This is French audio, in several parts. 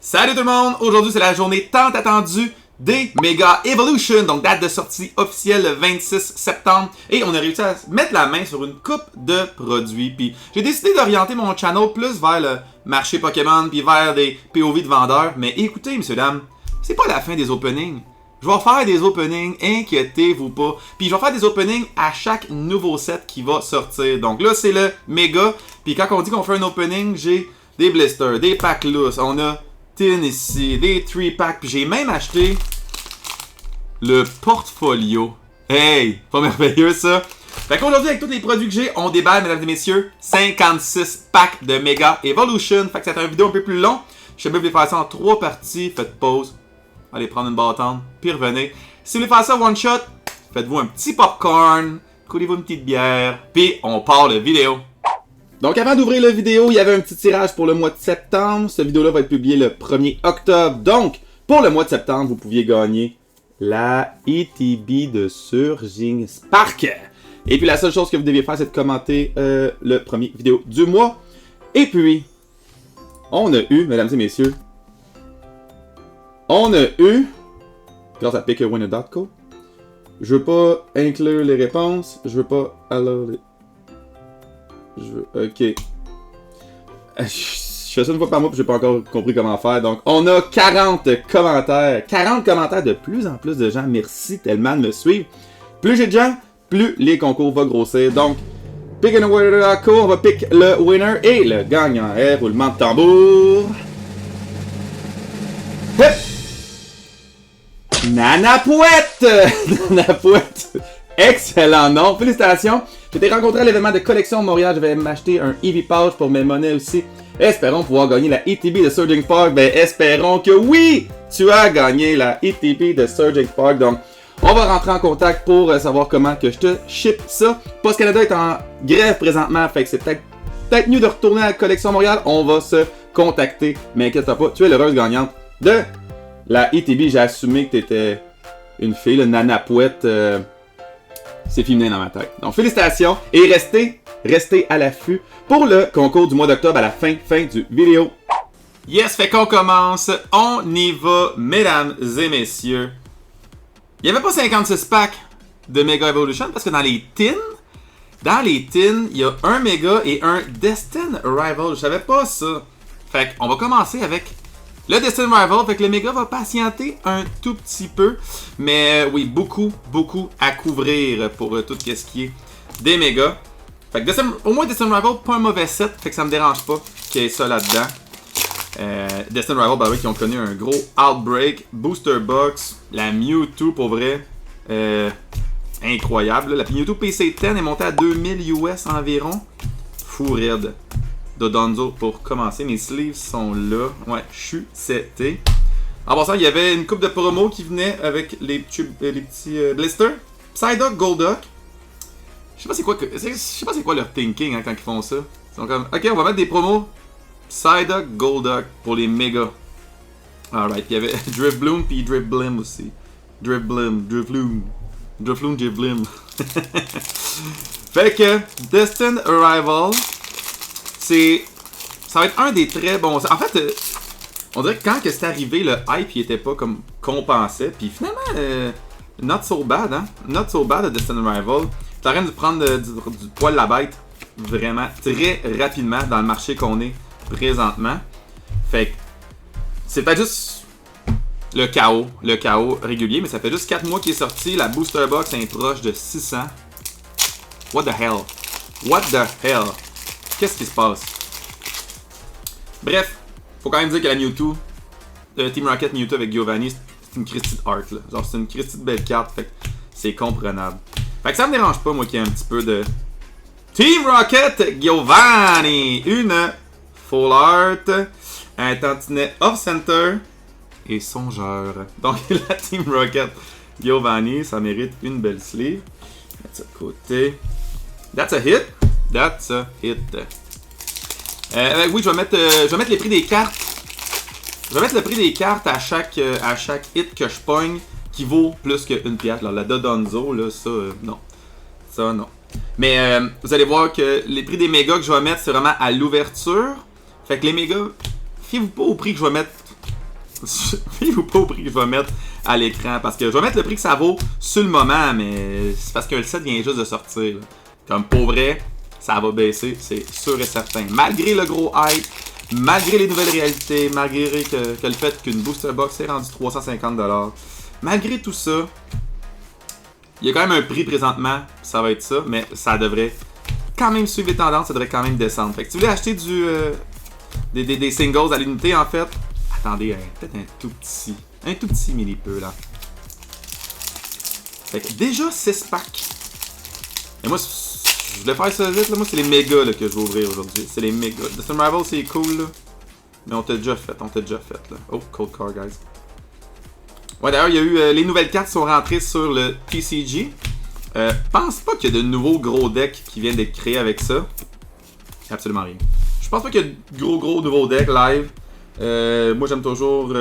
Salut tout le monde! Aujourd'hui, c'est la journée tant attendue des Mega Evolution, donc date de sortie officielle le 26 septembre. Et on a réussi à mettre la main sur une coupe de produits. Puis j'ai décidé d'orienter mon channel plus vers le marché Pokémon, puis vers des POV de vendeurs. Mais écoutez, messieurs, dames, c'est pas la fin des openings. Je vais faire des openings, inquiétez-vous pas. Puis je vais faire des openings à chaque nouveau set qui va sortir. Donc là, c'est le Mega. Puis quand on dit qu'on fait un opening, j'ai des blisters, des packs loose, on a tin ici, des 3-packs. Puis j'ai même acheté le portfolio. Hey, pas merveilleux ça? Fait qu'aujourd'hui, avec tous les produits que j'ai, on déballe, mesdames et messieurs, 56 packs de Mega Evolution. Fait que c'est une vidéo un peu plus long. Je sais pas, vous voulez faire ça en 3 parties. Faites pause. Allez prendre une bâtonne, puis revenez. Si vous voulez faire ça one shot, faites-vous un petit popcorn, coulez-vous une petite bière, puis on part la vidéo. Donc avant d'ouvrir la vidéo, il y avait un petit tirage pour le mois de septembre. Cette vidéo-là va être publiée le 1er octobre. Donc, pour le mois de septembre, vous pouviez gagner la ETB de Surging Spark. Et puis la seule chose que vous deviez faire, c'est de commenter le premier vidéo du mois. Et puis, on a eu, mesdames et messieurs, grâce à pickerwinner.co, je veux pas inclure les réponses, je veux pas alors les... ok. Je fais ça une fois par mois puis j'ai pas encore compris comment faire. Donc, on a 40 commentaires. 40 commentaires de plus en plus de gens. Merci tellement de me suivre. Plus j'ai de gens, plus les concours vont grossir. Donc, pickerwinner.co, on va pick le winner et le gagnant est roulement de tambour. Hep! Nanapouette! Nanapouette! Excellent nom! Félicitations! Je t'ai rencontré à l'événement de Collection Montréal. Je vais m'acheter un EV Pouch pour mes monnaies aussi. Espérons pouvoir gagner la ETB de Surging Spark. Ben, espérons que oui! Tu as gagné la ETB de Surging Spark. Donc, on va rentrer en contact pour savoir comment que je te ship ça. Post Canada est en grève présentement. Fait que c'est peut-être mieux de retourner à la Collection Montréal. On va se contacter. Mais inquiète-toi pas, tu es l'heureuse gagnante de la ETB. J'ai assumé que t'étais une fille, le Nanapouette. C'est féminin dans ma tête. Donc félicitations et restez à l'affût pour le concours du mois d'octobre à la fin du vidéo. Yes, fait qu'on commence. On y va, mesdames et messieurs. Il n'y avait pas 56 packs de Mega Evolution parce que dans les tins, il y a un Mega et un Destin Rival. Je savais pas ça. Fait qu'on va commencer avec le Destin Rival. Fait que le Mega va patienter un tout petit peu. Mais oui, beaucoup à couvrir pour tout ce qui est des Mégas. Fait que au moins Destin Rival, pas un mauvais set. Fait que ça me dérange pas qu'il y ait ça là-dedans. Destin Rival, bah oui, qui ont connu un gros Outbreak, Booster Box, la Mewtwo pour vrai. Incroyable. La Mewtwo PC10 est montée à 2000 US environ. Fou raide. Dodonzo pour commencer. Mes sleeves sont là. Ouais, chuté. En passant, il y avait une coupe de promo qui venait avec les petits blisters. Psyduck, Golduck. Je sais pas c'est quoi leur thinking hein, quand ils font ça. Ils sont comme, ok, on va mettre des promos. Psyduck, Golduck pour les méga. Alright, il y avait Drifloon puis Drifblim aussi. Drifloon. Fait que Destin Arrival. Ça va être un des très bons. En fait, on dirait que quand c'est arrivé, le hype il était pas comme qu'on pensait. Puis finalement, not so bad, hein? Not so bad, Destin Arrival. T'as rien de prendre du poil de la bête vraiment très rapidement dans le marché qu'on est présentement. Fait que c'est peut-être juste le chaos régulier, mais ça fait juste 4 mois qu'il est sorti. La Booster Box est proche de 600. What the hell? Qu'est-ce qui se passe? Bref, faut quand même dire que la Mewtwo, Team Rocket Mewtwo avec Giovanni, c'est une Christie de art là. Genre c'est une Christie de belle carte, fait que c'est comprenable. Fait que ça me dérange pas moi qu'il y ait un petit peu de Team Rocket Giovanni, une full art, un tantinet off-center et songeur. Donc la Team Rocket Giovanni, ça mérite une belle sleeve. Mettre ça de côté. That's a hit. Oui, je vais mettre les prix des cartes. Je vais mettre le prix des cartes à chaque hit que je pogne qui vaut plus qu'une pièce. Alors, la Dodonzo, là, ça, non. Ça, non. Mais vous allez voir que les prix des mégas que je vais mettre, c'est vraiment à l'ouverture. Fait que les mégas, fiez-vous pas au prix que je vais mettre fiez-vous pas au prix que je vais mettre à l'écran. Parce que je vais mettre le prix que ça vaut sur le moment, mais c'est parce que le set vient juste de sortir. Là. Comme pour vrai, ça va baisser, c'est sûr et certain. Malgré le gros hype, malgré les nouvelles réalités, malgré que le fait qu'une booster box est rendue 350$, malgré tout ça, il y a quand même un prix présentement, ça va être ça, mais ça devrait quand même suivre les tendances, ça devrait quand même descendre. Fait que si vous voulez acheter des singles à l'unité, en fait, attendez, peut-être un tout petit mini peu là. Fait que déjà 6 packs. Et moi, je voulais faire ça vite, là. Moi c'est les mégas là, que je vais ouvrir aujourd'hui. C'est les mégas. The Survival c'est cool là. Mais on t'a déjà fait là. Oh, cold card guys. Ouais, d'ailleurs, il y a eu les nouvelles cartes sont rentrées sur le TCG. Pense pas qu'il y a de nouveaux gros decks qui viennent d'être créés avec ça. Absolument rien. Je pense pas qu'il y a de gros nouveaux decks live. Moi j'aime toujours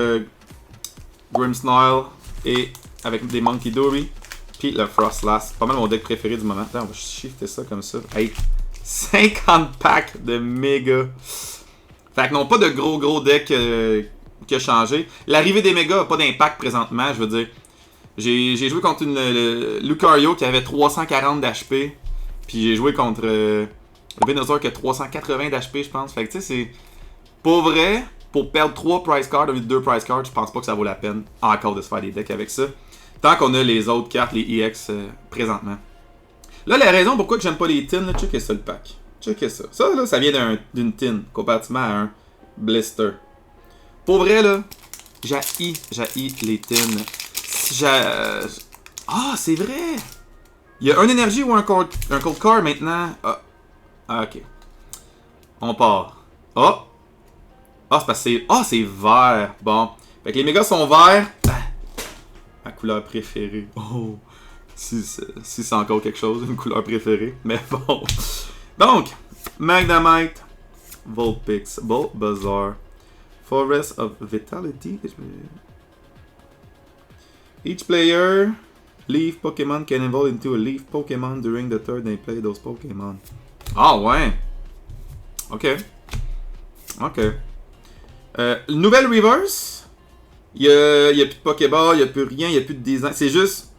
Grimmsnarl et avec des Monkey Dory. Puis le Frostlass. C'est pas mal mon deck préféré du moment. Attends, on va shifter ça comme ça. Hey, 50 packs de méga. Fait que non, pas de gros deck qui a changé. L'arrivée des mégas n'a pas d'impact présentement, je veux dire. J'ai joué contre une Lucario qui avait 340 d'HP. Puis j'ai joué contre le Venusaur qui a 380 d'HP, je pense. Fait que tu sais, c'est. Pour vrai, pour perdre 3 price cards au lieu de 2 price cards, je pense pas que ça vaut la peine encore de se faire des decks avec ça. Tant qu'on a les autres cartes, les EX présentement. Là, la raison pourquoi j'aime pas les tins, checkez ça le pack. Checkez ça. Ça, là, ça vient d'une tin, comparativement à un blister. Pour vrai, là, j'haïs les tins. Ah, c'est vrai! Il y a un énergie ou un cold card maintenant. Ah, ok. On part. Oh! Ah, c'est parce que c'est. Ah, c'est vert. Bon. Fait que les mégas sont verts. Ma couleur préférée. Oh! Si c'est encore quelque chose, une couleur préférée. Mais bon. Donc, Magnemite, Vulpix, Bulbasaur, Forest of Vitality. Each player, Leaf Pokémon can evolve into a Leaf Pokémon during the turn they play those Pokémon. Ah ouais! Ok. Nouvelle Reverse. Il y a plus de Pokéball, il n'y a plus rien, il n'y a plus de design. C'est juste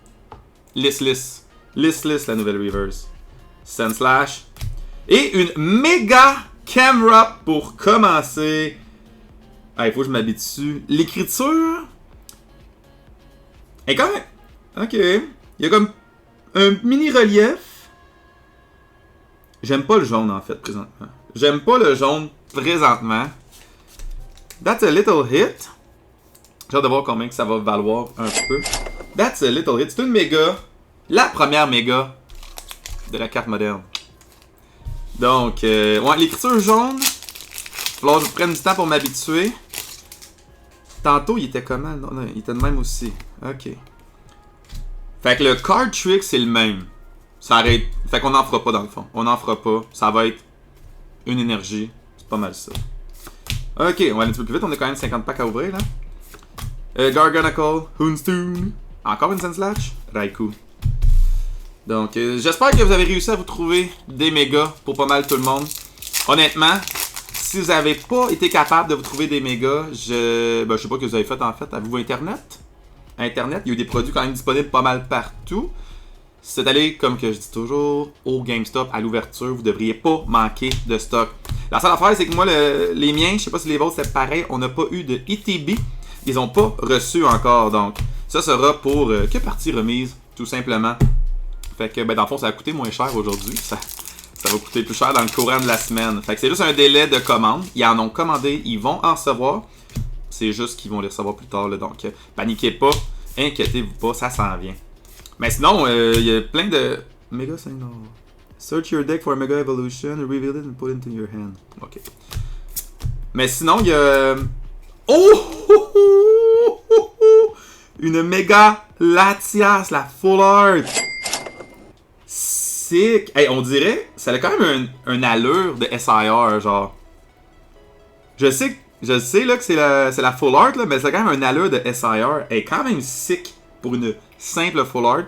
Listless la nouvelle Reverse. Sandslash. Et une méga camera pour commencer. Ah, il faut que je m'habitue. L'écriture est quand même. Ok. Il y a comme un mini relief. J'aime pas le jaune en fait présentement. That's a little hit. J'ai hâte de voir combien que ça va valoir un peu. That's a little hit. C'est une méga. La première méga de la carte moderne. Donc, ouais, l'écriture jaune. Alors, je prenne du temps pour m'habituer. Tantôt, il était comment? Non, il était de même aussi. Ok. Fait que le card trick, c'est le même. Ça arrête. Fait qu'on n'en fera pas dans le fond. On n'en fera pas. Ça va être une énergie. C'est pas mal ça. Ok, on va aller un petit peu plus vite. On a quand même 50 packs à ouvrir, là. Garganacl, Hoonstoon. Encore une Sandslash. Raikou. Donc, j'espère que vous avez réussi à vous trouver des mégas pour pas mal tout le monde. Honnêtement, si vous n'avez pas été capable de vous trouver des mégas, je sais pas ce que vous avez fait en fait. Avez-vous Internet? Internet, il y a eu des produits quand même disponibles pas mal partout. C'est d'aller, comme que je dis toujours, au GameStop à l'ouverture. Vous devriez pas manquer de stock. La seule affaire, c'est que moi, les miens, je sais pas si les vôtres c'est pareil, on n'a pas eu de ETB. Ils n'ont pas reçu encore. Donc, ça sera pour que partie remise, tout simplement. Fait que, ben, dans le fond, ça a coûté moins cher aujourd'hui. Ça va coûter plus cher dans le courant de la semaine. Fait que c'est juste un délai de commande. Ils en ont commandé, ils vont en recevoir. C'est juste qu'ils vont les recevoir plus tard. Là. Donc, paniquez pas, inquiétez-vous pas, ça s'en vient. Mais sinon, il y a plein de... Mega Signal. Search your deck for a Mega Evolution, reveal it and put it into your hand. Ok. Mais sinon, il y a... Une méga Latias, la Full Art. Sick. Hey, on dirait, ça a quand même un allure de SIR, genre. Je sais là que c'est la Full Art, là, mais ça a quand même un allure de SIR. Elle est quand même sick pour une simple Full Art.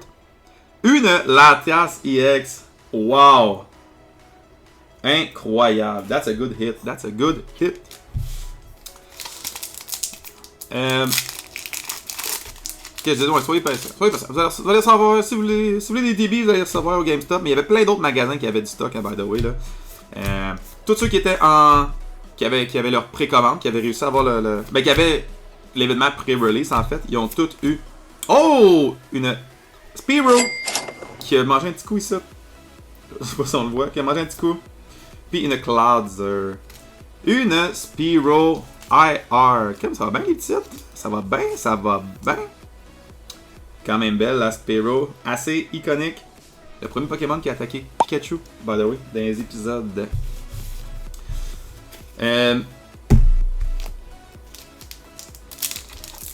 Une Latias EX. Wow. Incroyable. That's a good hit. Qu'est-ce que je dis? Ouais, soyez patient. Soyez patient. Vous allez savoir, si vous voulez des DB, vous allez les recevoir au GameStop. Mais il y avait plein d'autres magasins qui avaient du stock, hein, by the way. Là. Tous ceux qui étaient en. Qui avaient leur précommande, qui avaient réussi à avoir ben, qui avaient l'événement pré-release, en fait, ils ont tous eu. Oh! Une Spearow qui a mangé un petit coup ici. Je sais pas si on le voit, qui a mangé un petit coup. Puis une Cloudzer. Une Spearow IR. Comme ça va bien les titres? Ça va bien, ça va bien. Quand même belle la Spearow. Assez iconique. Le premier Pokémon qui a attaqué Pikachu, by the way, dans les épisodes.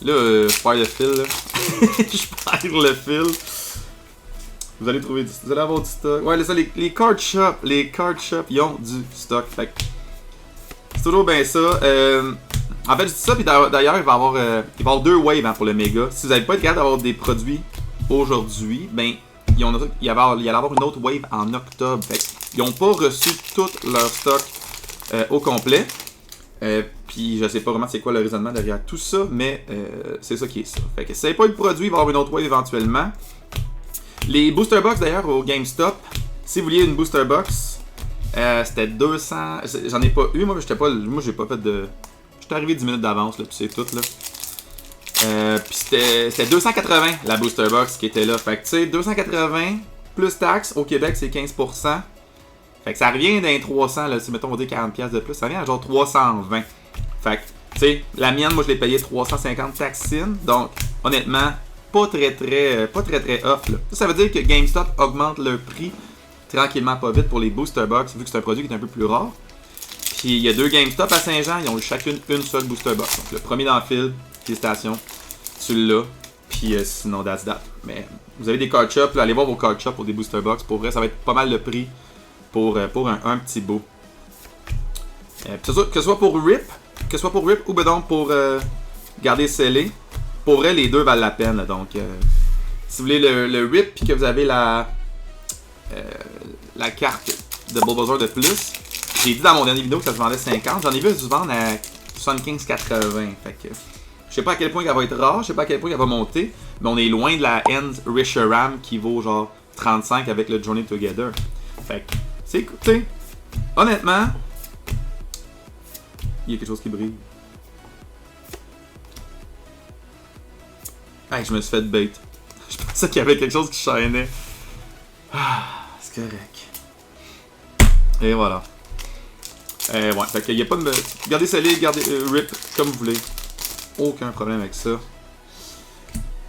Là, je perds le fil. Là. Je perds le fil. Vous allez trouver vous allez avoir du stock. Ouais, ça, les card shops, ils ont du stock. Fait que c'est toujours bien ça. En fait, je dis ça, puis d'ailleurs, il va y avoir 2 waves hein, pour le méga. Si vous n'avez pas été capable d'avoir des produits aujourd'hui, ben, il y allait avoir une autre wave en octobre. Fait ils n'ont pas reçu tout leur stock au complet. Puis je sais pas vraiment c'est quoi le raisonnement derrière tout ça, mais c'est ça qui est ça. Fait que si vous n'avez pas eu de produit, il va y avoir une autre wave éventuellement. Les booster box d'ailleurs au GameStop, si vous vouliez une booster box, c'était 200. J'en ai pas eu, moi j'ai pas fait de. J'étais arrivé 10 minutes d'avance, là, puis c'est tout là. Puis c'était 280 la booster box qui était là. Fait que tu sais, 280 plus taxes au Québec c'est 15%. Fait que ça revient d'un 300, là, si mettons on va dire 40$ de plus, ça revient à genre 320. Fait que, tu sais, la mienne, moi je l'ai payé 350 taxines, donc honnêtement, pas très off là. Ça veut dire que GameStop augmente le prix tranquillement pas vite pour les booster box, vu que c'est un produit qui est un peu plus rare. Puis il y a 2 GameStop à Saint-Jean, ils ont eu chacune une seule booster box. Donc le premier dans le fil, félicitations, celui-là, puis sinon that's that. Mais vous avez des card shops, là, allez voir vos card shops pour des booster box, pour vrai ça va être pas mal le prix. Pour un petit beau. Que ce soit pour RIP, ou ben donc pour garder scellé, pour vrai les deux valent la peine. Là, donc si vous voulez le RIP puis que vous avez la carte de Bulbasaur de plus, j'ai dit dans mon dernier vidéo que ça se vendait 50, j'en ai vu se vendre à 75-80. Fait que je sais pas à quel point elle va être rare, je sais pas à quel point elle va monter, mais on est loin de la End Reshiram qui vaut genre 35 avec le Journey Together. Fait que c'est écoutez, honnêtement, il y a quelque chose qui brille. Hey, je me suis fait bait. Je pensais qu'il y avait quelque chose qui shinait. Ah, c'est correct. Et voilà. Ouais, fait qu'il n'y a pas de. Gardez scellé, gardez RIP comme vous voulez. Aucun problème avec ça.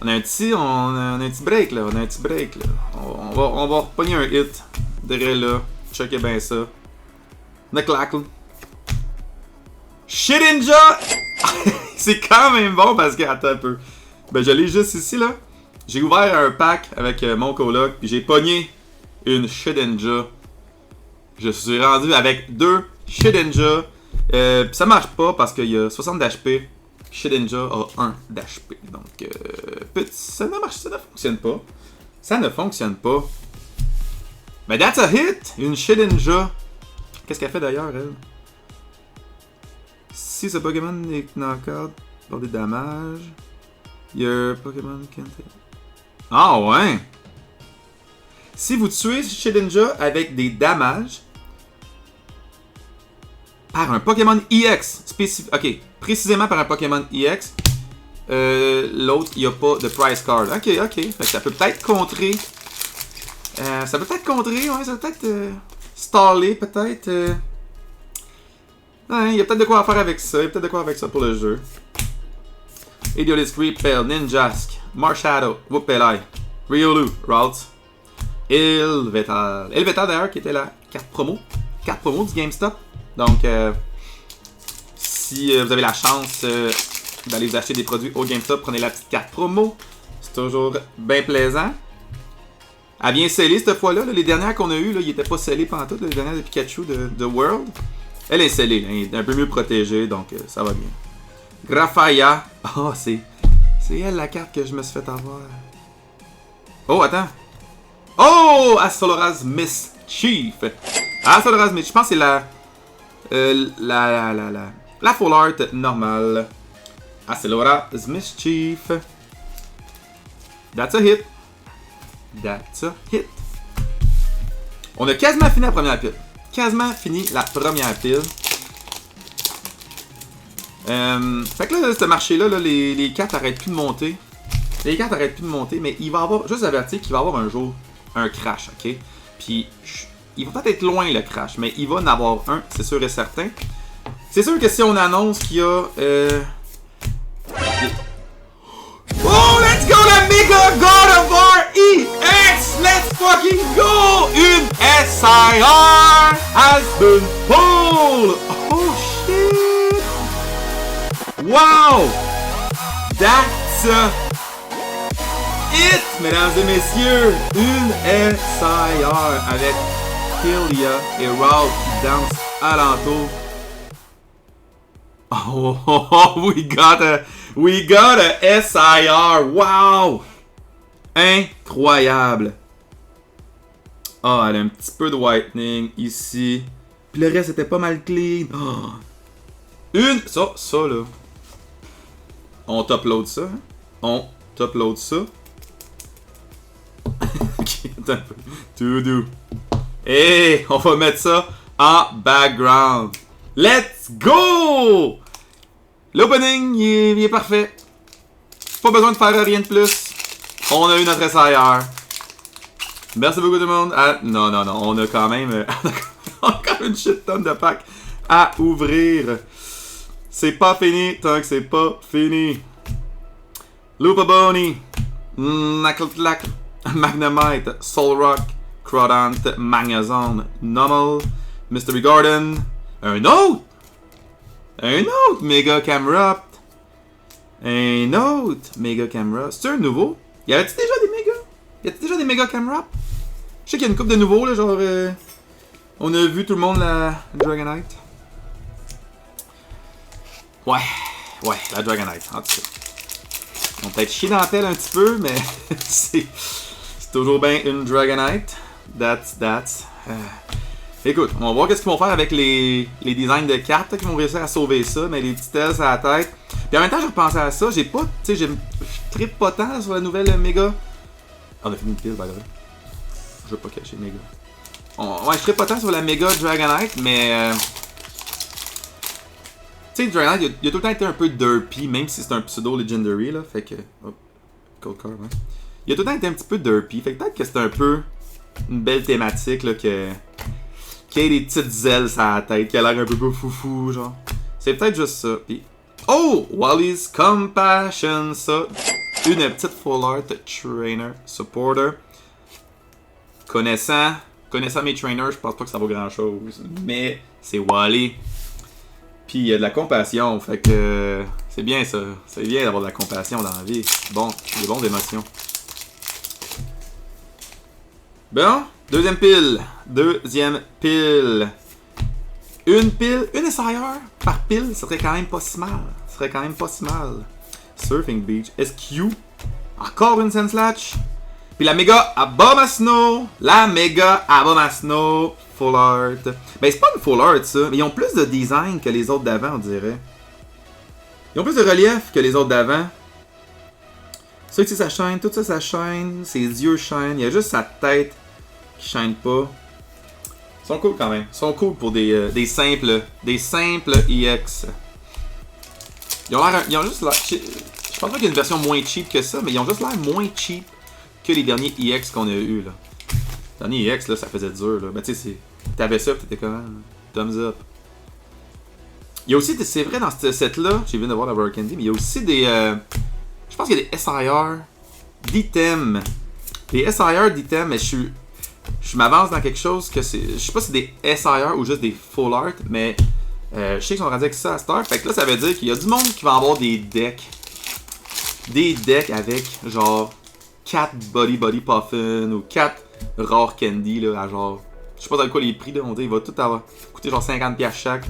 On a un petit break là. On va repogner un hit. Derrière là. Checkez bien ça. Necklackle. Shedinja! C'est quand même bon parce que, attends un peu. Ben, je l'ai juste ici là. J'ai ouvert un pack avec mon coloc. Puis j'ai pogné une Shedinja. Je suis rendu avec 2 Shedinja. Puis ça marche pas parce qu'il y a 60 d'HP. Shedinja a 1 d'HP. Donc, ça ne fonctionne pas. Ça ne fonctionne pas. Mais that's a hit! Une Shedinja. Qu'est-ce qu'elle fait d'ailleurs, elle? Si ce Pokémon est knock-out par des dommages, your Pokémon can't take. Ah ouais! Si vous tuez Shedinja avec des dommages par un Pokémon EX spécifique. Ok, précisément par un Pokémon EX. L'autre, il n'y a pas de price card. Ok. Fait que ça peut peut-être contrer. Ouais, ça peut peut-être staller, peut-être. Ouais, il y a peut-être de quoi faire avec ça. Pour le jeu. Idiolis, Repel, Ninjask, Marshadow, Whoopelai, Riolu, Routes, Elvetal. Elvetal d'ailleurs qui était la carte promo du GameStop. Donc, si vous avez la chance d'aller vous acheter des produits au GameStop, prenez la petite carte promo. C'est toujours bien plaisant. Elle vient scellée cette fois-là. Les dernières qu'on a eues, ils n'étaient pas scellées pendant toutes. Les dernières de Pikachu de World. Elle est scellée. Elle est un peu mieux protégée, donc ça va bien. Grafaya. Oh, c'est elle la carte que je me suis fait avoir. Oh, attends. Oh! Asoloraz Mischief. Asoloraz Mischief. Je pense que c'est la full art normale. Accelora's Mischief. That's a hit. That's a hit. On a quasiment fini la première pile. Quasiment fini la première pile. Fait que là, ce marché-là, là, les cartes arrêtent plus de monter. Les cartes arrêtent plus de monter, mais il va avoir, juste avertir qu'il va avoir un jour un crash, ok? Puis, il va peut-être être loin le crash, mais il va en avoir un, c'est sûr et certain. C'est sûr que si on annonce qu'il y a... Oh, let's go, la Mega God of War EX! Let's fucking go! Une SIR has been pulled! Oh, shit! Wow! That's it, mesdames et messieurs! Une SIR avec Hylia et Raw qui dansent alentour. Oh, we got a SIR! Wow! Incroyable! Ah, elle a un petit peu de whitening ici. Puis le reste était pas mal clean. Oh. Ça là. On t'upload ça. Hein? On t'upload ça. Ok, attends un peu. To do. Et on va mettre ça en background. Let's go! L'opening, il est parfait. Pas besoin de faire rien de plus. On a eu notre SIR. Merci beaucoup tout le monde. Ah, non, on a quand même une shit tonne de packs à ouvrir. C'est pas fini tant que c'est pas fini. Loopaboni, Knackletlack, Magnemite, Solrock, Crawdant, Magnezone, Numel, Mystery Garden, un autre Mega Camera, c'est un nouveau? Y avait-tu déjà des Mega Camera? Je sais qu'il y a une couple de nouveaux là, genre on a vu tout le monde la Dragonite. Ouais, la Dragonite, en tout cas. On peut être chier dans la pelle un petit peu, mais c'est toujours bien une Dragonite. That's. Écoute, on va voir qu'est-ce qu'ils vont faire avec les designs de cartes qui vont réussir à sauver ça, mais les petites ailes à la tête. Puis en même temps, j'ai repensé à ça, je trippe pas tant sur la nouvelle Mega. On a fini une pile, by the way. Je veux pas cacher Mega. Ouais, je trippe pas tant sur la Mega Dragonite, mais... tu sais, Dragonite, il a tout le temps été un peu derpy, même si c'est un pseudo legendary, là, fait que... Oh, cold card, ouais. Il a tout le temps été un petit peu derpy, fait que peut-être que c'est un peu une belle thématique, là, qu'il ait des petites ailes sur la tête, qui a l'air un peu foufou, genre. C'est peut-être juste ça. Puis... Oh! Wally's Compassion, ça. Une petite full art trainer supporter. Connaissant mes trainers, je pense pas que ça vaut grand chose. Mais c'est Wally. Puis il y a de la compassion, fait que c'est bien ça. C'est bien d'avoir de la compassion dans la vie. Bon, des bonnes émotions. Bon, deuxième pile. Une SIR par pile, ça serait quand même pas si mal. Surfing Beach, SQ. Encore une Sandslash. Puis la méga Abomasnow. Full art. Ben c'est pas une full art ça, mais ils ont plus de design que les autres d'avant, on dirait. Ils ont plus de relief que les autres d'avant. Ça ici ça shine, tout ça shine, ses yeux shine, il y a juste sa tête qui shine pas. Ils sont cool quand même. Ils sont cool pour des simples EX. Ils ont juste l'air... Je pense pas qu'il y a une version moins cheap que ça, mais ils ont juste l'air moins cheap que les derniers EX qu'on a eu là. Les derniers EX là, ça faisait dur là. Ben tu sais, t'avais ça, t'étais comme thumbs up. Il y a aussi, c'est vrai dans ce set là, j'ai vu de voir la Rare Candy, mais il y a aussi des... je pense qu'il y a des SIR d'items. Des SIR d'items, mais je m'avance dans quelque chose que c'est... Je sais pas si c'est des SIR ou juste des full art, mais je sais qu'ils sont rendus avec ça à cette heure. Fait que là, ça veut dire qu'il y a du monde qui va avoir des decks. Des decks avec genre 4 Body Puffin ou 4 Rare Candy là, à genre... Je sais pas dans quoi les prix là, on dit il va tout avoir coûter genre 50$ chaque.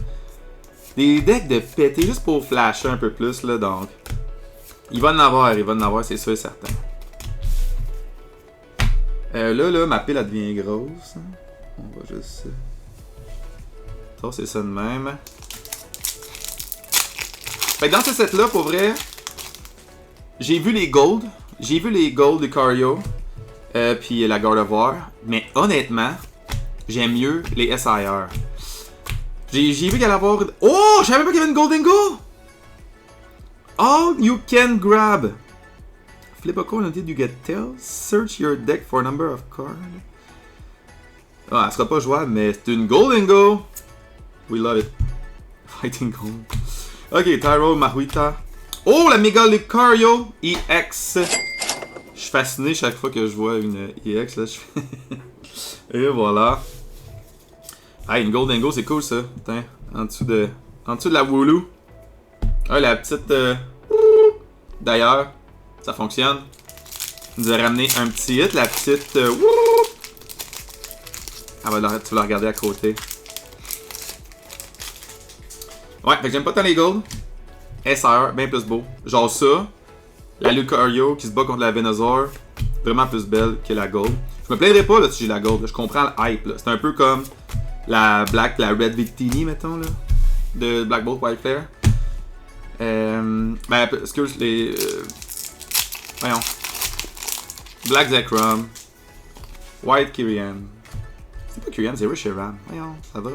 Des decks de péter juste pour flasher un peu plus là, donc... Il va en avoir, c'est sûr et certain. Là, ma pile elle devient grosse. On va juste... Ça, c'est ça de même. Fait que dans ce set-là, pour vrai, j'ai vu les Gold. J'ai vu les Gold de Cario. Puis la God of War. Mais honnêtement, j'aime mieux les SIR. J'ai vu qu'elle allait avoir... Oh! Je savais même pas qu'il y avait une Golden Go! All you can grab. Flip a coin until you get tails. Search your deck for a number of cards. Ah, elle sera pas jouable, mais c'est une Golden Go. We love it. Fighting Gold. Ok, Tyro, Mahuita. Oh, la Mega Lucario EX. Je suis fasciné chaque fois que je vois une EX. Là. Et voilà. Ah, une Golden Go, c'est cool ça. Putain, en dessous de la Wooloo. Ah, la petite... D'ailleurs, ça fonctionne. Il nous a ramené un petit hit, la petite... Ah, bah, tu vas la regarder à côté. Ouais, fait que j'aime pas tant les Gold. SR, bien plus beau. Genre ça. La Lucario qui se bat contre la Venusaur. Vraiment plus belle que la Gold. Je me plaindrais pas là si j'ai la Gold. Là. Je comprends le hype. C'est un peu comme la Black, la Red Victini, mettons, là. De Black Bolt White Flare. Ben, excuse les. Voyons. Black Zekrom. White Kyrian. C'est pas Kyrian, c'est Reshiram. Voyons, ça va.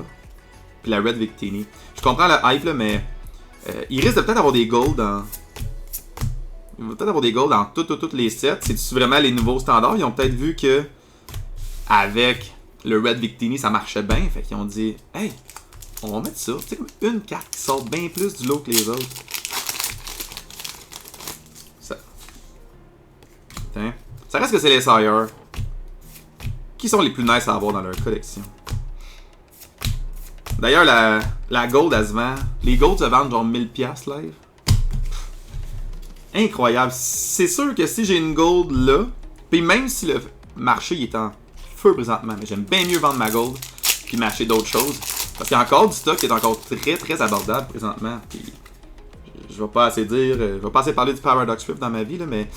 Puis la Red Victini. Je comprends le hype, là, mais. Il risque de peut-être avoir des golds dans. Il va peut-être avoir des golds dans tous les sets. C'est-tu vraiment les nouveaux standards? Ils ont peut-être vu que. Avec le Red Victini, ça marchait bien. Fait qu'ils ont dit, hey, on va mettre ça. C'est comme une carte qui sort bien plus du lot que les autres. Ça. Putain. Ça reste que c'est les Sire. Qui sont les plus nice à avoir dans leur collection. D'ailleurs, la Gold, elle se vend. Les Gold se vendent genre 1000$ live. Incroyable. C'est sûr que si j'ai une Gold là, puis même si le marché il est en feu présentement, mais j'aime bien mieux vendre ma Gold puis m'acheter d'autres choses. Parce qu'il y a encore du stock qui est encore très très abordable présentement. Puis je vais pas assez dire, je vais pas assez parler du Paradox Rift dans ma vie là, mais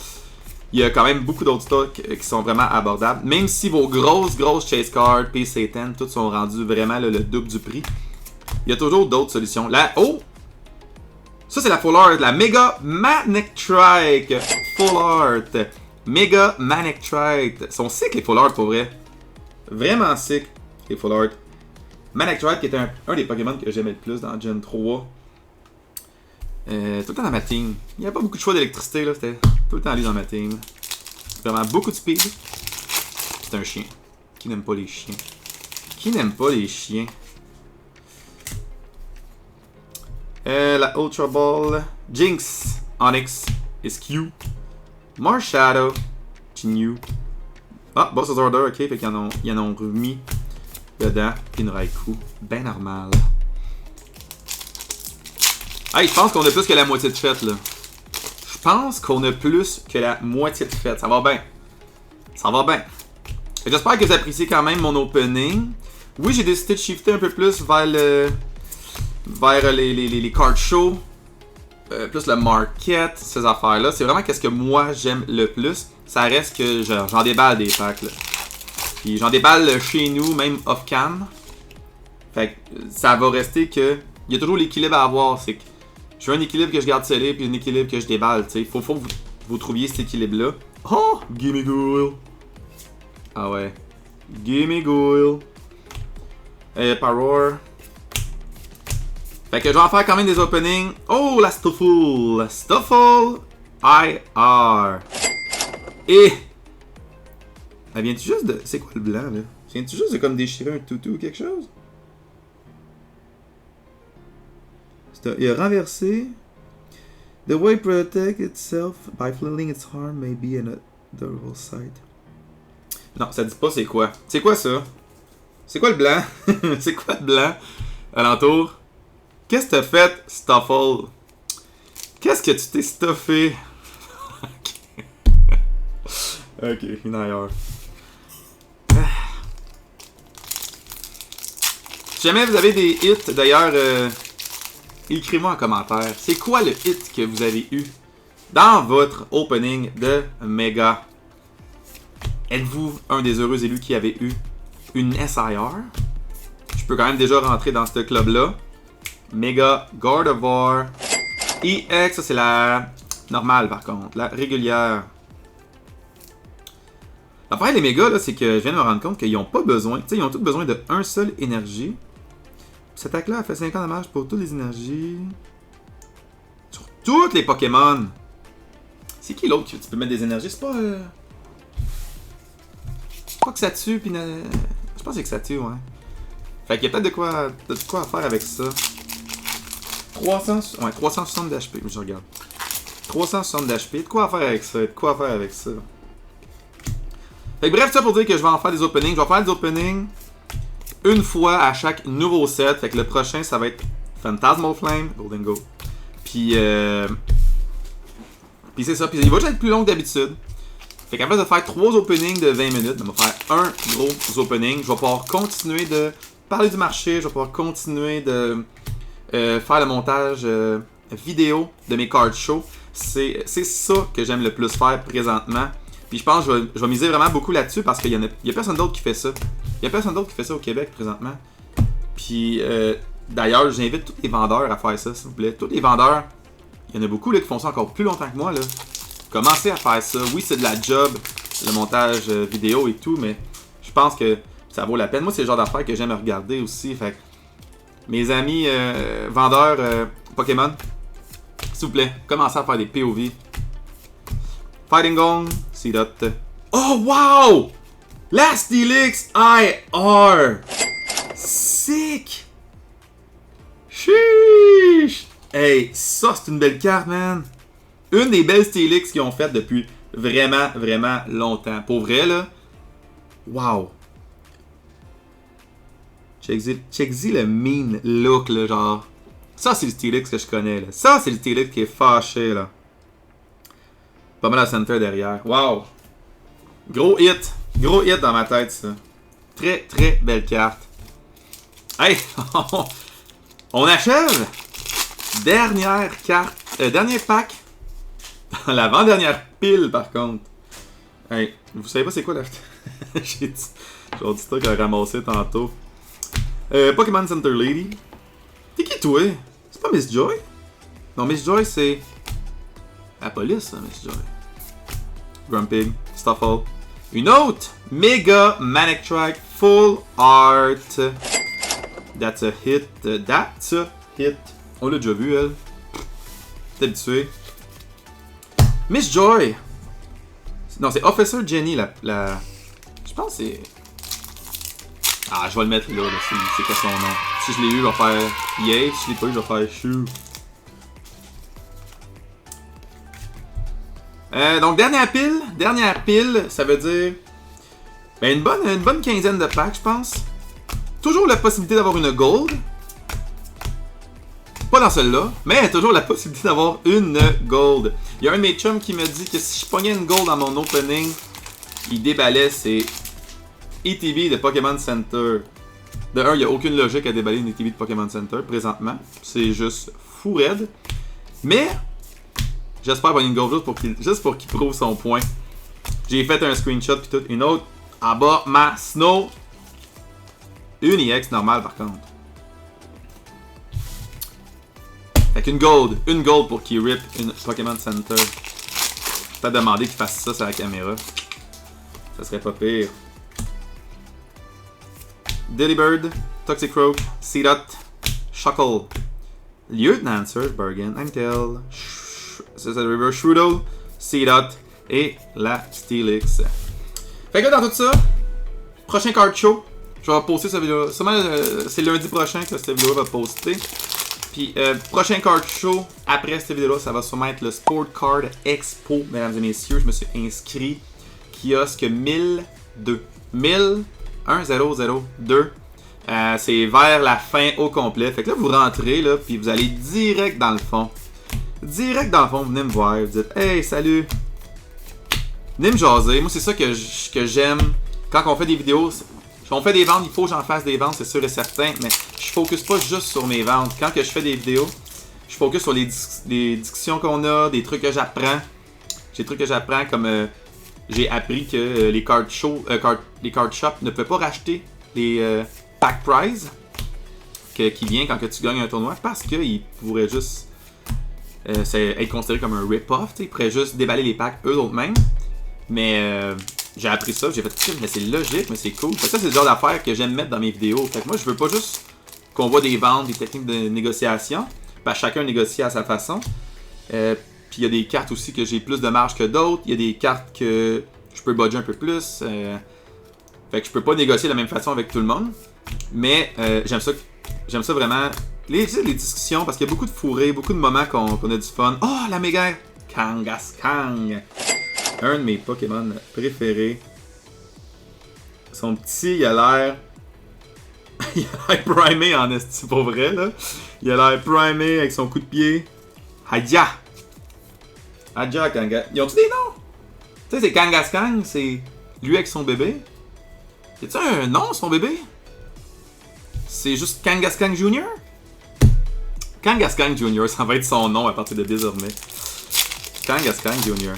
il y a quand même beaucoup d'autres stocks qui sont vraiment abordables. Même si vos grosses Chase Cards, PC10, toutes sont rendus vraiment là, le double du prix. Il y a toujours d'autres solutions. Là, oh! Ça c'est la Full Art, la Mega Manectrike Full Art. Mega Manectrike. Ils sont sick les Full Art pour vrai. Vraiment sick les Full Art. Manectrike qui était un des Pokémon que j'aimais le plus dans Gen 3. Tout le temps dans ma team. Il n'y a pas beaucoup de choix d'électricité là, c'était tout le temps lui dans ma team. Vraiment beaucoup de speed. C'est un chien. Qui n'aime pas les chiens? Qui n'aime pas les chiens? La Ultra Ball. Jinx. Onyx. Iskew. Marshadow. Jinyu. Ah, Boss's Order, ok, fait qu'ils en ont remis dedans. Puis une Raikou. Ben normal. Hey, je pense qu'on a plus que la moitié de fête, là. Je pense qu'on a plus que la moitié de fête. Ça va bien. Ça va bien. J'espère que vous appréciez quand même mon opening. Oui, j'ai décidé de shifter un peu plus vers les card shows. Plus le market, ces affaires-là. C'est vraiment qu'est-ce que moi j'aime le plus. Ça reste que j'en déballe des packs, là. Puis j'en déballe chez nous, même off-cam. Fait que ça va rester que... Il y a toujours l'équilibre à avoir. C'est que je veux un équilibre que je garde scellé, puis un équilibre que je déballe, tu sais. Faut que vous trouviez cet équilibre-là. Oh! Gimme Ghoul! Ah ouais. Gimme Ghoul! Parrour. Fait que je vais en faire quand même des openings. Oh, la Stuffle! Stuffle IR. Et... Elle vient-tu juste de... C'est quoi le blanc, là? Vient-tu juste de comme déchirer un toutou ou quelque chose? Il a renversé. The way it protects itself by flailing its arm may be an adorable sight. Non, ça dit pas c'est quoi. C'est quoi ça? C'est quoi le blanc? C'est quoi le blanc? Alentour. Qu'est-ce que t'as fait, Stuffle? Qu'est-ce que tu t'es stuffé? Ok, une ailleurs. Si jamais vous avez des hits, d'ailleurs, écrivez-moi en commentaire. C'est quoi le hit que vous avez eu dans votre opening de Mega? Êtes-vous un des heureux élus qui avait eu une SIR? Je peux quand même déjà rentrer dans ce club-là. Mega Gardevoir EX, ça c'est la normale par contre. La régulière. L'affaire les mégas, là, c'est que je viens de me rendre compte qu'ils n'ont pas besoin. Tu sais, ils ont tous besoin de un seul énergie. Cette attaque-là, elle fait 50 dommages pour toutes les énergies. Sur toutes les Pokémon. C'est qui l'autre que tu peux mettre des énergies? C'est pas. Je crois que ça tue, puis. Je pense que ça tue, ouais. Fait qu'il y a peut-être de quoi faire avec ça. 360 d'HP, je regarde. 360 d'HP, de quoi faire avec ça? Fait que bref, ça pour dire que je vais en faire des openings. Je vais faire des openings une fois à chaque nouveau set. Fait que le prochain, ça va être Phantasmal Flame, Golden Go. Puis c'est ça. Puis il va juste être plus long que d'habitude. Fait qu'à place de faire 3 openings de 20 minutes, on va faire un gros opening. Je vais pouvoir continuer de parler du marché. Je vais pouvoir continuer de faire le montage vidéo de mes card shows. C'est ça que j'aime le plus faire présentement. Puis je pense que je vais miser vraiment beaucoup là-dessus parce qu'il y a personne d'autre qui fait ça. Il y a personne d'autre qui fait ça au Québec présentement. Puis d'ailleurs, j'invite tous les vendeurs à faire ça, s'il vous plaît. Tous les vendeurs, il y en a beaucoup là, qui font ça encore plus longtemps que moi. Là. Commencez à faire ça. Oui, c'est de la job, le montage vidéo et tout, mais je pense que ça vaut la peine. Moi, c'est le genre d'affaires que j'aime regarder aussi. Fait que mes amis vendeurs Pokémon, s'il vous plaît, commencez à faire des POV. Fighting Gong, see that. Oh wow! La Steelix IR! Sick! Sheesh! Hey, ça c'est une belle carte, man! Une des belles Steelix qu'ils ont faites depuis vraiment, vraiment longtemps. Pour vrai, là. Wow! Check-y le mean look, là, genre. Ça, c'est le Steelix que je connais, là. Ça, c'est le Steelix qui est fâché, là. Pas mal à center derrière. Wow! Gros hit! Gros hit dans ma tête, ça. Très, très belle carte. Hey! On achève! Dernière carte. Dernier pack. Dans l'avant-dernière pile, par contre. Hey, vous savez pas c'est quoi la... J'ai dit... Genre du truc à ramasser tantôt. Pokémon Center Lady. T'es qui, toi? C'est pas Miss Joy? Non, Miss Joy, c'est... La police, ça, Miss Joy. Grumpig, Stuffle. Une autre Mega Manic Track Full Art. That's a hit. That's a hit. On l'a déjà vu, elle. T'es habitué. Miss Joy. Non, c'est Officer Jenny, la... Je pense que c'est... Ah, je vais le mettre là, c'est quoi son nom. Si je l'ai eu, je vais faire Yay. Si je l'ai pas eu, je vais faire Shoo. Donc, dernière pile, ça veut dire ben, une bonne quinzaine de packs, je pense. Toujours la possibilité d'avoir une gold. Pas dans celle-là, mais toujours la possibilité d'avoir une gold. Il y a un de mes chums qui me dit que si je pognais une gold dans mon opening, il déballait ses ETB de Pokémon Center. De un, il n'y a aucune logique à déballer une ETB de Pokémon Center présentement. C'est juste fou raide. Mais j'espère avoir une gold juste pour qu'il prouve son point. J'ai fait un screenshot puis tout. Une autre en bas, ma Snow. Une EX normale par contre. Fait qu'une gold pour qu'il rip une Pokémon Center. Peut-être demander qu'il fasse ça sur la caméra. Ça serait pas pire. Delibird, Toxicroak, Seedot, Shuckle, Lieutenant Surfbergen, Angel, River Shroodle, Seedot et la Steelix. Fait que là, dans tout ça, prochain card show, je vais poster cette vidéo. Sûrement, c'est lundi prochain que cette vidéo va poster. Puis, prochain card show, après cette vidéo-là, ça va sûrement être le Sport Card Expo, mesdames et messieurs. Je me suis inscrit. Kiosque 1002. 1002. C'est vers la fin au complet. Fait que là, vous rentrez, là, puis vous allez direct dans le fond. Direct dans le fond, vous venez me voir. Vous dites, hey, salut. Venez me jaser. Moi, c'est ça que j'aime. Quand on fait des vidéos, on fait des ventes, il faut que j'en fasse des ventes, c'est sûr et certain. Mais je focus pas juste sur mes ventes. Quand que je fais des vidéos, je focus sur les discussions qu'on a, des trucs que j'apprends. J'ai des trucs que j'apprends comme... j'ai appris que les card shops ne peuvent pas racheter les pack prize qui vient quand que tu gagnes un tournoi parce qu'ils pourraient juste c'est être considéré comme un rip-off. Ils pourraient juste déballer les packs eux-mêmes. Mais j'ai appris ça, j'ai fait mais c'est logique, mais c'est cool. Fait que ça, c'est le genre d'affaires que j'aime mettre dans mes vidéos. Fait que moi, je veux pas juste qu'on voit des ventes, des techniques de négociation. Parce que chacun négocie à sa façon. Puis il y a des cartes aussi que j'ai plus de marge que d'autres. Il y a des cartes que je peux budger un peu plus. Fait que je peux pas négocier de la même façon avec tout le monde. Mais j'aime ça vraiment. Les discussions, parce qu'il y a beaucoup de fourrés, beaucoup de moments qu'on a du fun. Oh, la méga Kangaskhan! Un de mes Pokémon préférés. Son petit, il a l'air. Il a l'air primé en esti, pour vrai, là. Il a l'air primé avec son coup de pied. Hadja! Hadja Kangaskhan. Ils ont-tu des noms? Tu sais, c'est Kangaskhan, c'est lui avec son bébé. Y a-tu un nom, son bébé? C'est juste Kangaskhan Jr.? Kangaskhan Jr., ça va être son nom à partir de désormais. Kangaskhan Jr.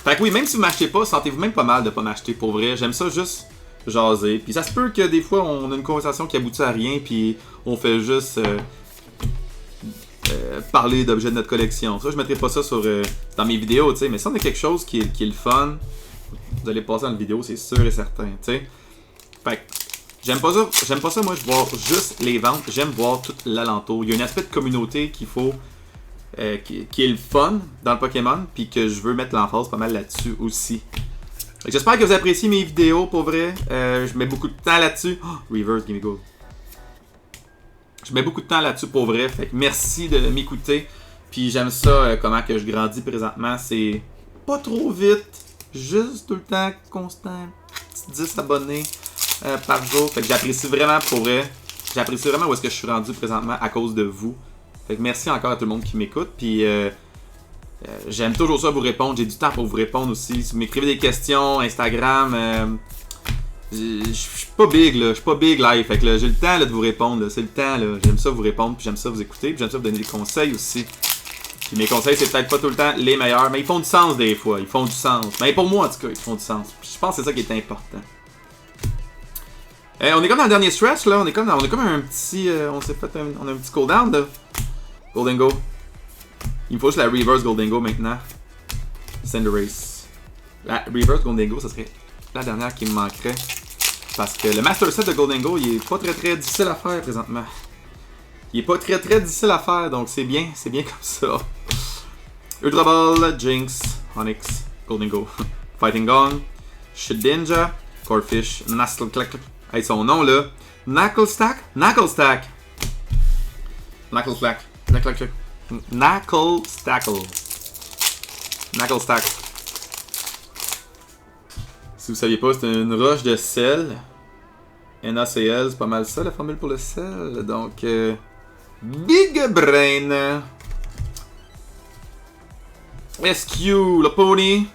Fait que oui, même si vous m'achetez pas, sentez-vous même pas mal de pas m'acheter, pour vrai. J'aime ça juste jaser. Puis ça se peut que des fois, on a une conversation qui aboutit à rien, puis on fait juste parler d'objets de notre collection. Ça, je mettrai pas ça dans mes vidéos, tu sais. Mais si on a quelque chose qui est le fun, vous allez passer dans la vidéo, c'est sûr et certain, tu sais. Fait que j'aime pas ça, moi, je vois juste les ventes. J'aime voir tout l'alentour. Il y a un aspect de communauté qu'il faut... qui est le fun dans le Pokémon, puis que je veux mettre l'emphase pas mal là-dessus aussi. J'espère que vous appréciez mes vidéos, pour vrai. Je mets beaucoup de temps là-dessus. Oh, reverse, gimme gold. Je mets beaucoup de temps là-dessus, pour vrai. Fait que merci de m'écouter. Puis j'aime ça, comment que je grandis présentement. C'est pas trop vite. Juste tout le temps constant. 10 abonnés par jour. Fait que j'apprécie vraiment, pour vrai. J'apprécie vraiment où est-ce que je suis rendu présentement à cause de vous. Fait que merci encore à tout le monde qui m'écoute. Puis j'aime toujours ça vous répondre. J'ai du temps pour vous répondre aussi. Si vous m'écrivez des questions, Instagram, je suis pas big là. Je suis pas big live. Fait que là, j'ai le temps là, de vous répondre. C'est le temps là. J'aime ça vous répondre. Puis j'aime ça vous écouter. Puis j'aime ça vous donner des conseils aussi. Puis mes conseils, c'est peut-être pas tout le temps les meilleurs. Mais ils font du sens des fois. Ils font du sens. Mais pour moi en tout cas, ils font du sens. Puis je pense que c'est ça qui est important. On est comme dans le dernier stretch là. On est comme un petit. On a un petit cooldown là. Goldengo. Il me faut juste la Reverse Goldengo maintenant. Cinderace. La Reverse Goldengo, ça serait la dernière qui me manquerait. Parce que le Master Set de Goldengo, il est pas très difficile à faire présentement. Il est pas très difficile à faire, donc c'est bien comme ça. Ultra Ball, Jinx, Onyx, Goldengo, Fighting Gong, Shedinja, Corphish, Nastelclack. Hey, son nom là. Knucklestack. Si vous saviez pas, c'est une roche de sel. NaCl, c'est pas mal ça la formule pour le sel. Donc, Big Brain. SQ, le pony.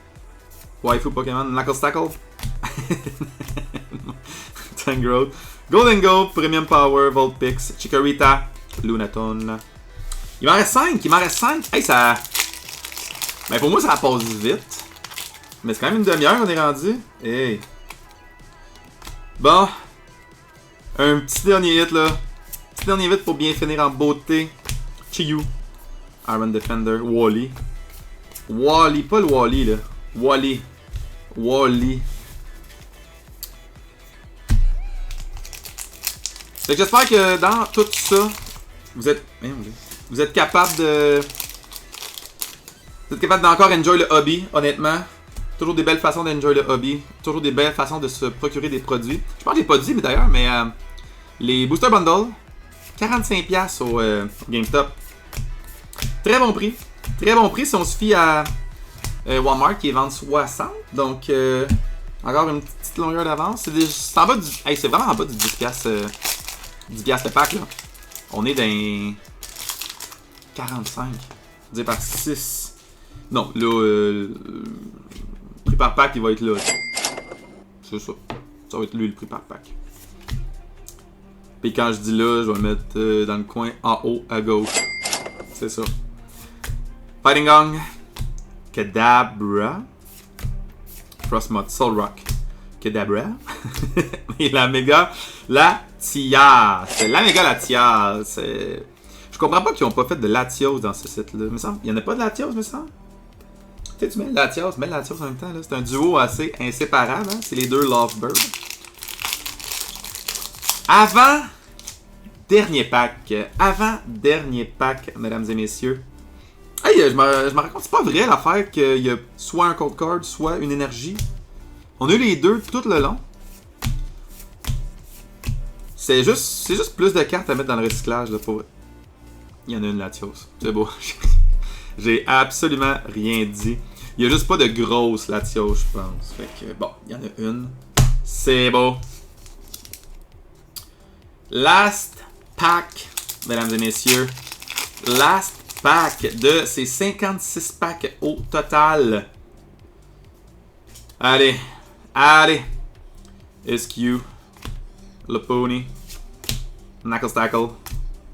Waifu Pokémon, Knucklestackle. Tangrowth. Goldengo, Premium Power, Vulpix, Chikorita, Lunatone. Il m'en reste 5. Hey, ça... Ben pour moi, ça passe vite. Mais c'est quand même une demi-heure qu'on est rendu. Hey. Bon. Un petit dernier hit, là. Petit dernier hit pour bien finir en beauté. Chiyu. Iron Defender. Wally. Pas le Wally, là. Wally. Fait que j'espère que dans tout ça, vous êtes capable de... Vous êtes capable d'encore enjoy le hobby, honnêtement. Toujours des belles façons d'enjoy le hobby. Toujours des belles façons de se procurer des produits. Je pense que je l'ai pas dit, mais d'ailleurs, les Booster Bundle, 45$ au GameStop. Très bon prix. Très bon prix si on se fie à Walmart qui est vendu 60. Donc, encore une petite longueur d'avance. C'est en bas du... Hey, c'est vraiment en bas du 10$. 10$ le pack, là. On est dans 45. Divisé par 6. Non, là, le prix par pack, il va être là. C'est ça. Ça va être lui, le prix par pack. Puis quand je dis là, je vais le mettre dans le coin en haut à gauche. C'est ça. Fighting Gong. Kadabra. Frostmoth. Solrock. Kadabra. Et la méga Latias. La méga Latias. Je comprends pas qu'ils ont pas fait de Latios dans ce site-là. Il y en a pas de Latios, me semble. Tu sais, tu mets le Latios en même temps. Là. C'est un duo assez inséparable. Hein? C'est les deux Lovebirds. Avant-dernier pack, mesdames et messieurs. Hey, je me raconte, c'est pas vrai l'affaire qu'il y a soit un code card, soit une énergie. On a eu les deux tout le long. C'est juste plus de cartes à mettre dans le recyclage, là, pour... Il y en a une Latios. C'est beau. J'ai absolument rien dit. Il y a juste pas de grosse Latios, je pense. Fait que, bon, il y en a une. C'est beau. Last pack, mesdames et messieurs. Last pack de ces 56 packs au total. Allez. SQ. Lopunny. Knuckles Tackle.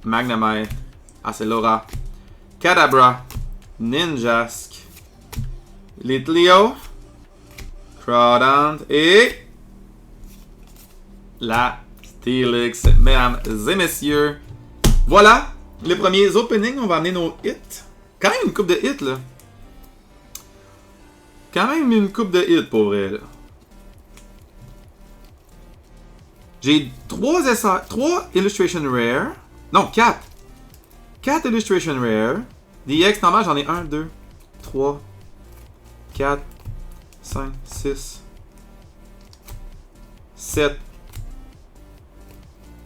Magnemite. Accelora. Kadabra. Ninjask. Litleo. Crawdaunt. Et... la Steelix, mesdames et messieurs. Voilà. Les premiers openings, on va amener nos hits. Quand même une coupe de hits, là. Quand même une coupe de hits, pour vrai, là. J'ai 3 Illustration Rare. Non, 4. 4 Illustration Rare. DX, normal, j'en ai 1, 2, 3, 4, 5, 6, 7,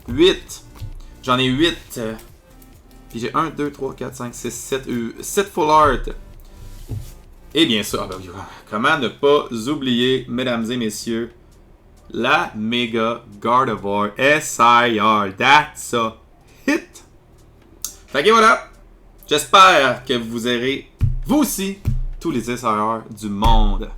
8. J'en ai 8. Puis j'ai 1, 2, 3, 4, 5, 6, 7 full art. Et bien sûr, comment ne pas oublier, mesdames et messieurs, la Mega Gardevoir SIR. That's a hit. Fait que voilà. J'espère que vous aurez, vous aussi, tous les SIR du monde.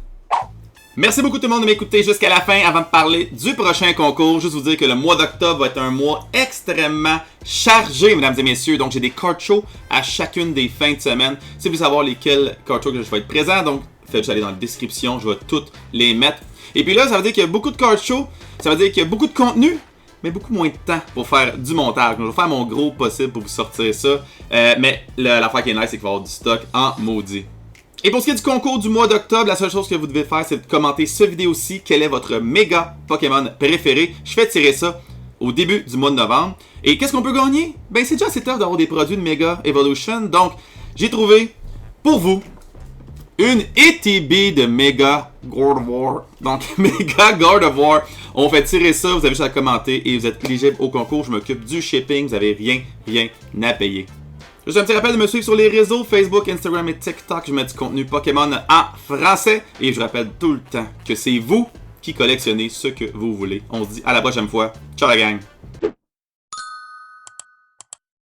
Merci beaucoup tout le monde de m'écouter jusqu'à la fin. Avant de parler du prochain concours, juste vous dire que le mois d'octobre va être un mois extrêmement chargé, mesdames et messieurs. Donc j'ai des card shows à chacune des fins de semaine. Si vous voulez savoir lesquels card shows que je vais être présent, donc faites juste aller dans la description, je vais toutes les mettre. Et puis là, ça veut dire qu'il y a beaucoup de card shows, ça veut dire qu'il y a beaucoup de contenu, mais beaucoup moins de temps pour faire du montage. Donc, je vais faire mon gros possible pour vous sortir ça. Mais l'affaire qui est nice, c'est qu'il va y avoir du stock en maudit. Et pour ce qui est du concours du mois d'octobre, la seule chose que vous devez faire, c'est de commenter cette vidéo-ci. Quel est votre méga Pokémon préféré? Je fais tirer ça au début du mois de novembre. Et qu'est-ce qu'on peut gagner? Ben, c'est déjà assez tough d'avoir des produits de Mega Evolution. Donc, j'ai trouvé pour vous une ETB de Mega Gardevoir. Donc, Mega Gardevoir. On fait tirer ça, vous avez juste à commenter et vous êtes éligible au concours. Je m'occupe du shipping, vous n'avez rien à payer. Juste un petit rappel de me suivre sur les réseaux, Facebook, Instagram et TikTok. Je mets du contenu Pokémon en français. Et je rappelle tout le temps que c'est vous qui collectionnez ce que vous voulez. On se dit à la prochaine fois. Ciao la gang!